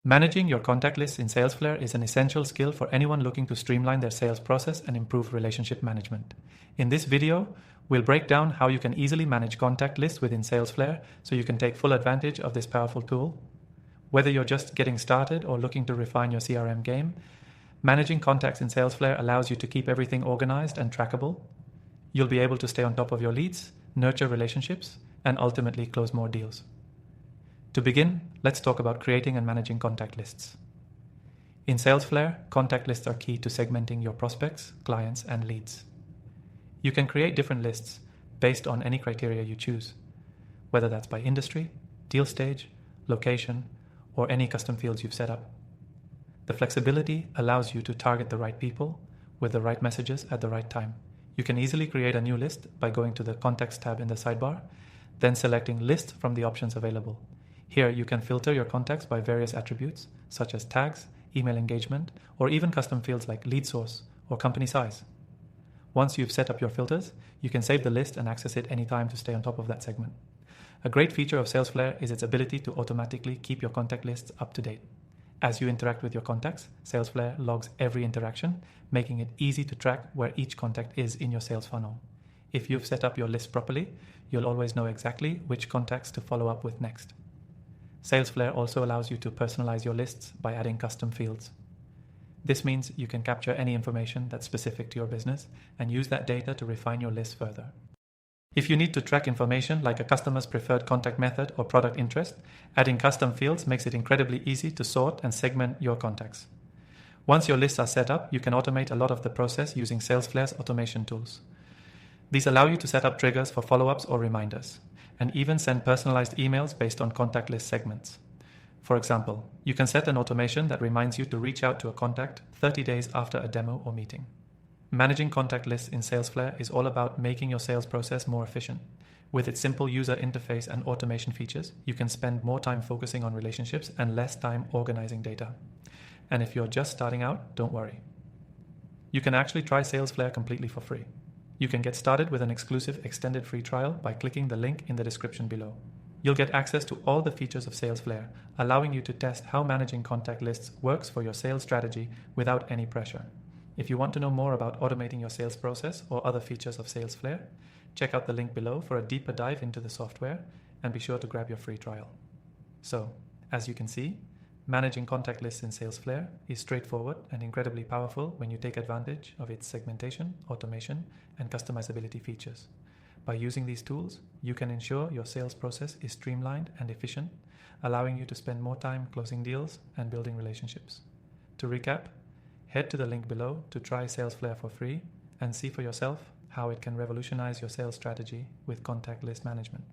Managing your contact lists in Salesflare is an essential skill for anyone looking to streamline their sales process and improve relationship management. In this video, we'll break down how you can easily manage contact lists within Salesflare so you can take full advantage of this powerful tool. Whether you're just getting started or looking to refine your CRM game, managing contacts in Salesflare allows you to keep everything organized and trackable. You'll be able to stay on top of your leads, nurture relationships, and ultimately close more deals. To begin, let's talk about creating and managing contact lists. In Salesflare, contact lists are key to segmenting your prospects, clients, and leads. You can create different lists based on any criteria you choose, whether that's by industry, deal stage, location, or any custom fields you've set up. The flexibility allows you to target the right people with the right messages at the right time. You can easily create a new list by going to the Contacts tab in the sidebar, then selecting List from the options available. Here you can filter your contacts by various attributes such as tags, email engagement, or even custom fields like lead source or company size. Once you've set up your filters, you can save the list and access it anytime to stay on top of that segment. A great feature of Salesflare is its ability to automatically keep your contact lists up to date. As you interact with your contacts, Salesflare logs every interaction, making it easy to track where each contact is in your sales funnel. If you've set up your list properly, you'll always know exactly which contacts to follow up with next. Salesflare also allows you to personalize your lists by adding custom fields. This means you can capture any information that's specific to your business and use that data to refine your list further. If you need to track information like a customer's preferred contact method or product interest, adding custom fields makes it incredibly easy to sort and segment your contacts. Once your lists are set up, you can automate a lot of the process using Salesflare's automation tools. These allow you to set up triggers for follow-ups or reminders, and even send personalized emails based on contact list segments. For example, you can set an automation that reminds you to reach out to a contact 30 days after a demo or meeting. Managing contact lists in Salesflare is all about making your sales process more efficient. With its simple user interface and automation features, you can spend more time focusing on relationships and less time organizing data. And if you're just starting out, don't worry. You can actually try Salesflare completely for free. You can get started with an exclusive extended free trial by clicking the link in the description below. You'll get access to all the features of Salesflare, allowing you to test how managing contact lists works for your sales strategy without any pressure. If you want to know more about automating your sales process or other features of Salesflare, check out the link below for a deeper dive into the software, and be sure to grab your free trial. So, as you can see, managing contact lists in Salesflare is straightforward and incredibly powerful when you take advantage of its segmentation, automation, and customizability features. By using these tools, you can ensure your sales process is streamlined and efficient, allowing you to spend more time closing deals and building relationships. To recap, head to the link below to try Salesflare for free and see for yourself how it can revolutionize your sales strategy with contact list management.